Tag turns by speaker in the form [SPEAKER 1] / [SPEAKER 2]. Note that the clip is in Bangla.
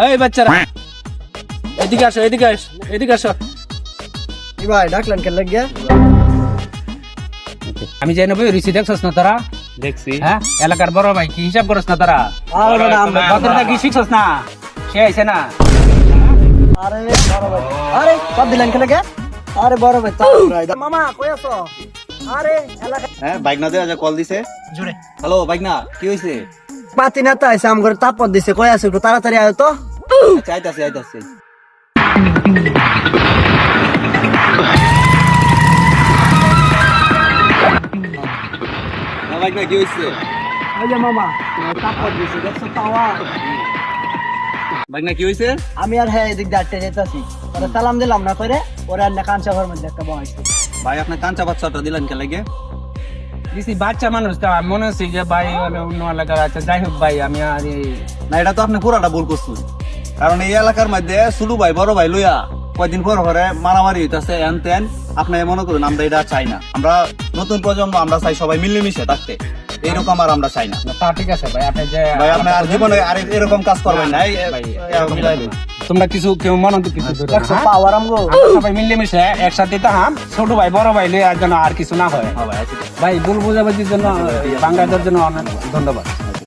[SPEAKER 1] এই বাচ্চারা এদিকে আসো, এদিকে আসো, এদিকে আসো।
[SPEAKER 2] কি ভাই ডাকলেন কেন লাগিয়া?
[SPEAKER 1] আমি যাই নেবো রিসি দেখছস না তোরা?
[SPEAKER 3] দেখছি।
[SPEAKER 1] হ্যাঁ, এলাকার বড় ভাই কি হিসাব করছ না তোরা?
[SPEAKER 2] আরে না আমরা
[SPEAKER 1] কথাটা কি শিখছস না? সে আইছে না?
[SPEAKER 2] আরে বড় ভাই, আরে কত দিলেন কেন লাগিয়া? আরে বড় ভাই চাপ ভাই মামা কই আছো? আরে এলাকা
[SPEAKER 3] হ্যাঁ বাইক না দেওয়া কল দিছে।
[SPEAKER 2] জুড়ে
[SPEAKER 3] হ্যালো বাইক না, কি হইছে?
[SPEAKER 2] পাতি নেতা আইছে আম করে তাপত দিছে, কই আছো একটু তাড়াতাড়ি আয় তো।
[SPEAKER 3] আচ্ছা আইতাছি আইতাছি। হ্যাঁ বাইক না, কি হইছে?
[SPEAKER 2] ওই যে মামা তাপত দিছে, দেখছো তাওয়া?
[SPEAKER 3] বাইক না, কি হইছে?
[SPEAKER 2] আমি আর হ্যাঁ এদিক দিয়ে আটকে যেতেছি, ওরা সালাম দিলাম না করে ওরা আর না কাঞ্চা ঘর মধ্যে একটা বহাইছে।
[SPEAKER 3] ভাই আপনি কাঁচা বাচ্চাটা দিলেন কে লাগে?
[SPEAKER 1] দিছি বাচ্চা মানুষ তো মনে হচ্ছে যে ভাই অন্য এলাকার আছে। যাই হোক ভাই, আমি আর
[SPEAKER 3] না এটা তো আপনি পুরাটা ভুল করছেন, কারণ এই এলাকার মধ্যে ছোট ভাই বড় ভাই লইয়া কয়দিন পর পরে মারামারি হইতাছে এন তেন। আপনি মনে করুন আমরা এটা চাই না। আমরা নতুন প্রজন্ম, আমরা চাই সবাই মিলেমিশে থাকতে। এইরকম আর আমরা চাই না।
[SPEAKER 1] তা ঠিক আছে ভাই, আপনি যে
[SPEAKER 3] ভাই আপনি আর জীবনে আর এরকম কাজ করবেন না। এরকম কাজ না।
[SPEAKER 1] তোমরা কিছু কেউ মনে কিছু ধরো
[SPEAKER 2] দেখছো
[SPEAKER 1] না,
[SPEAKER 2] পাওয়ার আমগো।
[SPEAKER 1] আমরা সবাই মিলেমিশে একসাথে তাহাম, ছোট ভাই বড় ভাই লিয়ে আর যেন আর কিছু না হয়।
[SPEAKER 3] হ্যাঁ ভাই, আচ্ছা।
[SPEAKER 1] ভাই ভুল বোঝাবুঝির জন্য বাংলাদেশের জন্য অনেক ধন্যবাদ।